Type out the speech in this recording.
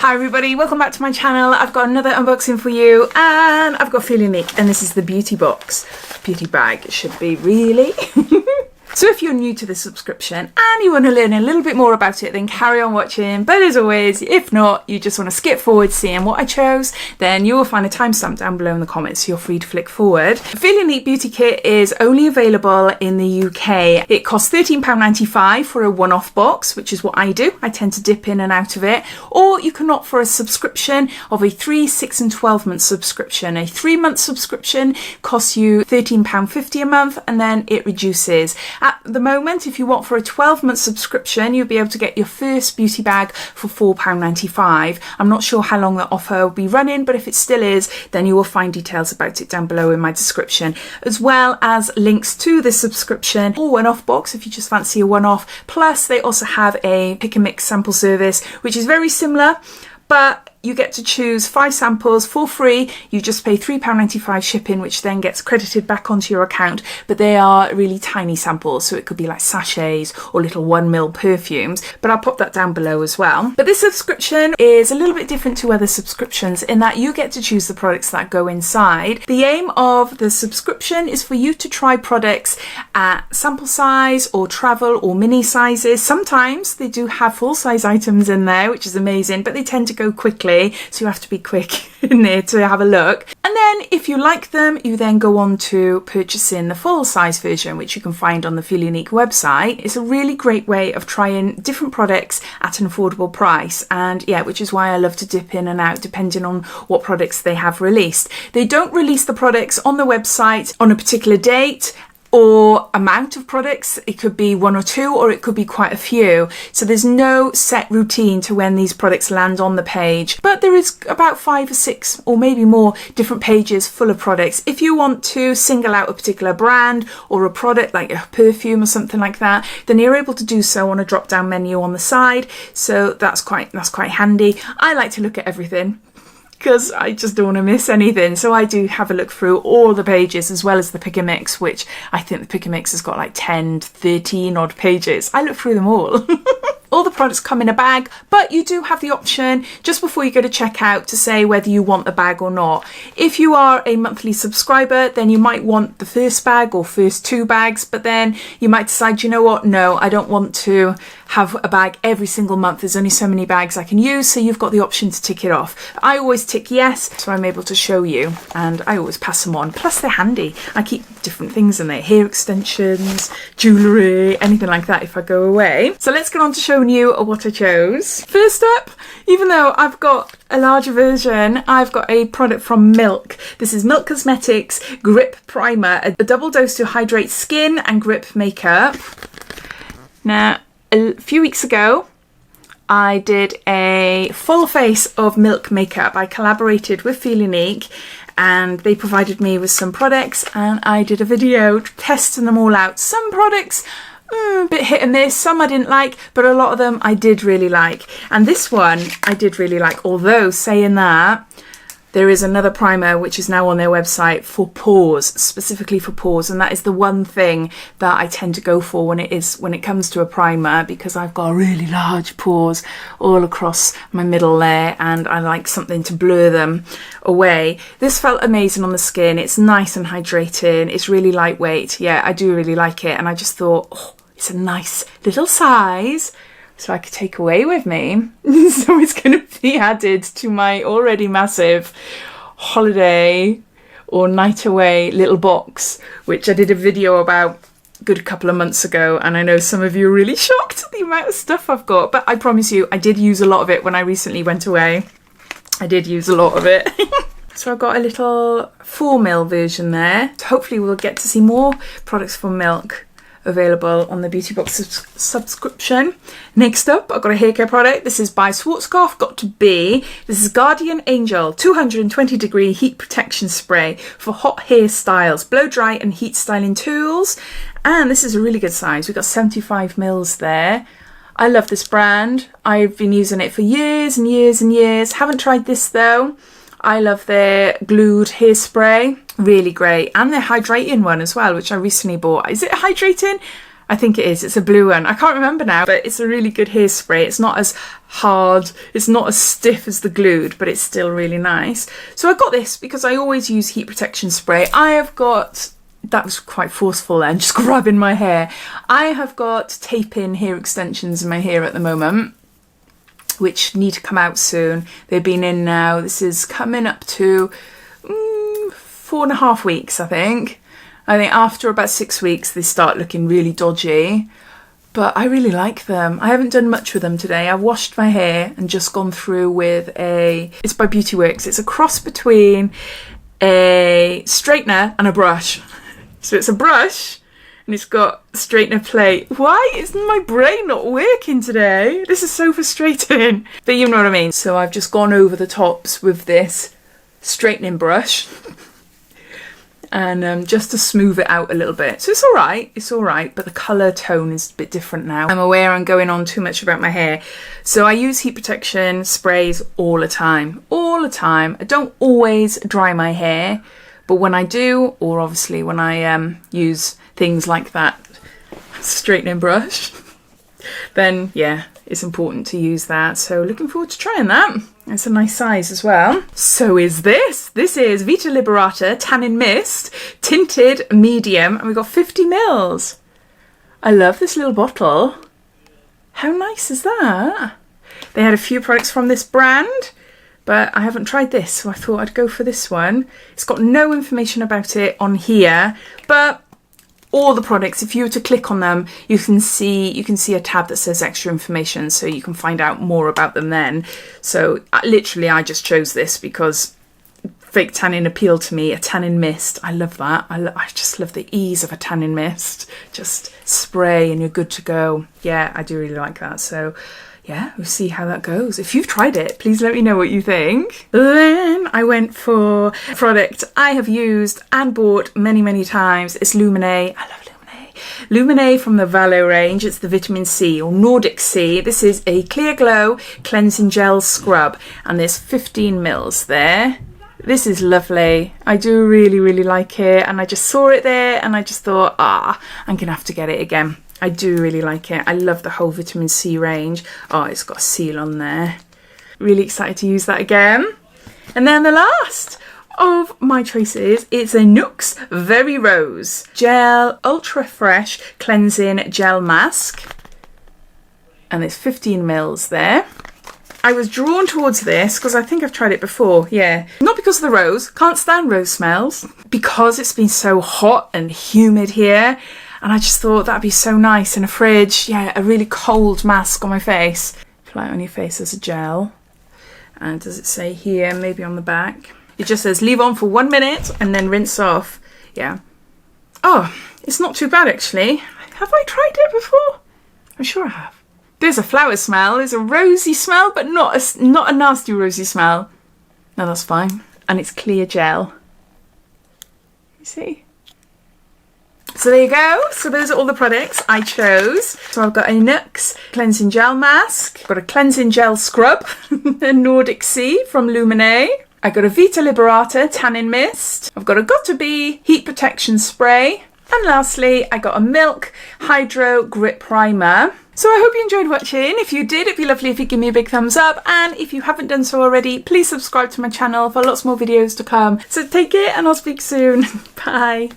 Hi everybody, welcome back to my channel. I've got another unboxing for you and I've got Feelunique and this is the beauty box. Beauty bag it should be, really. So if you're new to this subscription and you want to learn a little bit more about it, then carry on watching. But as always, if not, you just want to skip forward seeing what I chose, then you will find a timestamp down below in the comments, so you're free to flick forward. Feelunique Beauty Kit is only available in the UK. It costs £13.95 for a one-off box, which is what I do. I tend to dip in and out of it. Or you can opt for a subscription of a 3, 6 and 12 month subscription. A 3-month subscription costs you £13.50 a month and then it reduces. At the moment, if you opt for a 12-month subscription, you'll be able to get your first beauty bag for £4.95. I'm not sure how long the offer will be running, but if it still is, then you will find details about it down below in my description, as well as links to the subscription or one-off box if you just fancy a one-off. Plus, they also have a pick and mix sample service, which is very similar, but you get to choose 5 samples for free. You just pay £3.95 shipping, which then gets credited back onto your account. But they are really tiny samples, so it could be like sachets or little 1ml perfumes. But I'll pop that down below as well. But this subscription is a little bit different to other subscriptions in that you get to choose the products that go inside. The aim of the subscription is for you to try products at sample size or travel or mini sizes. Sometimes they do have full-size items in there, which is amazing, but they tend to go quickly. So you have to be quick in there to have a look. And then if you like them, you then go on to purchasing the full size version, which you can find on the Feelunique website. It's a really great way of trying different products at an affordable price. And yeah, which is why I love to dip in and out depending on what products they have released. They don't release the products on the website on a particular date or amount of products. It could be 1 or 2 or it could be quite a few, so there's no set routine to when these products land on the page, but there is about 5 or 6 or maybe more different pages full of products. If you want to single out a particular brand or a product like a perfume or something like that, then you're able to do so on a drop down menu on the side, so that's quite handy. I like to look at everything because I just don't want to miss anything. So I do have a look through all the pages as well as the pick and mix, which I think the pick and mix has got like 10 to 13 odd pages. I look through them all. All the products come in a bag, but you do have the option just before you go to checkout to say whether you want the bag or not. If you are a monthly subscriber, then you might want the first bag or first 2 bags, but then you might decide, you know what, no, I don't want to have a bag every single month. There's only so many bags I can use, so you've got the option to tick it off. I always tick yes, so I'm able to show you, and I always pass them on. Plus they're handy. I keep different things in there, hair extensions, jewellery, anything like that if I go away. So let's get on to showing you what I chose. First up, even though I've got a larger version, I've got a product from Milk. This is Milk Cosmetics Grip Primer, a double dose to hydrate skin and grip makeup. Now, a few weeks ago, I did a full face of Milk makeup. I collaborated with Feelunique and they provided me with some products and I did a video testing them all out. Some products a bit hit and miss, some I didn't like, but a lot of them I did really like. And this one I did really like, although saying that, there is another primer which is now on their website for pores, specifically for pores, and that is the one thing that I tend to go for when it comes to a primer, because I've got really large pores all across my middle there and I like something to blur them away. This felt amazing on the skin. It's nice and hydrating. It's really lightweight. Yeah, I do really like it, and I just thought, oh, it's a nice little size so I could take away with me. So it's going to be added to my already massive holiday or night away little box, which I did a video about a good couple of months ago, and I know some of you are really shocked at the amount of stuff I've got, but I promise you I did use a lot of it when I recently went away. I did use a lot of it. So I've got a little 4ml version there. So hopefully we'll get to see more products from Milk available on the Beauty Box subscription. Next up, I've got a hair care product. This is by Schwarzkopf Got to Be. This is Guardian Angel 220 degree heat protection spray for hot hair styles, blow dry and heat styling tools. And this is a really good size. We've got 75 mils there. I love this brand. I've been using it for years and years and years. Haven't tried this though. I love their glued hairspray, really great, and their hydrating one as well, which I recently bought. Is it hydrating? I think it is. It's a blue one. I can't remember now, but it's a really good hairspray. It's not as hard, it's not as stiff as the glued, but it's still really nice. So I got this because I always use heat protection spray. I have got, that was quite forceful then, just grabbing my hair. I have got tape-in hair extensions in my hair at the moment, which need to come out soon. They've been in now. This is coming up to 4.5 weeks, I think. I think after about 6 weeks, they start looking really dodgy, but I really like them. I haven't done much with them today. I've washed my hair and just gone through with it's by Beauty Works. It's a cross between a straightener and a brush. So it's a brush and it's got a straightener plate. Why is my brain not working today? This is so frustrating. But you know what I mean. So I've just gone over the tops with this straightening brush. And just to smooth it out a little bit. So it's all right, but the colour tone is a bit different now. I'm aware I'm going on too much about my hair. So I use heat protection sprays all the time. I don't always dry my hair, but when I do, or obviously when I use things like that straightening brush, then yeah, it's important to use that. So looking forward to trying that. It's a nice size as well. So is this. This is Vita Liberata Tannen Mist, tinted medium, and we've got 50 mils. I love this little bottle. How nice is that? They had a few products from this brand, but I haven't tried this, so I thought I'd go for this one. It's got no information about it on here, but all the products, if you were to click on them, you can see a tab that says extra information, so you can find out more about them then. So literally I just chose this because fake tanning appealed to me. A tanning mist, I love that. I just love the ease of a tanning mist. Just spray and you're good to go. Yeah, I do really like that. So yeah, we'll see how that goes. If you've tried it, please let me know what you think. Then I went for a product I have used and bought many, many times. It's Lumine. I love Lumine. Lumine from the Valo range. It's the Vitamin C or Nordic C. This is a Clear Glow Cleansing Gel Scrub, and there's 15 mils there. This is lovely. I do really, really like it, and I just saw it there and I just thought, I'm gonna have to get it again. I do really like it. I love the whole Vitamin C range. Oh, it's got a seal on there. Really excited to use that again. And then the last of my choices is a NYX Very Rose Gel Ultra Fresh Cleansing Gel Mask. And there's 15 mils there. I was drawn towards this because I think I've tried it before, yeah. Not because of the rose, can't stand rose smells. Because it's been so hot and humid here. And I just thought that'd be so nice in a fridge. Yeah, a really cold mask on my face. Apply it on your face as a gel. And does it say here, maybe on the back? It just says leave on for 1 minute and then rinse off. Yeah. Oh, it's not too bad actually. Have I tried it before? I'm sure I have. There's a flower smell. There's a rosy smell, but not a nasty rosy smell. No, that's fine. And it's clear gel. You see? So there you go. So those are all the products I chose. So I've got a NYX Cleansing Gel Mask. I've got a Cleansing Gel Scrub, a Nordic Sea from Lumine. I got a Vita Liberata Tanning Mist. I've got a got2b Heat Protection Spray. And lastly, I got a Milk Hydro Grip Primer. So I hope you enjoyed watching. If you did, it'd be lovely if you give me a big thumbs up. And if you haven't done so already, please subscribe to my channel for lots more videos to come. So take care and I'll speak soon. Bye.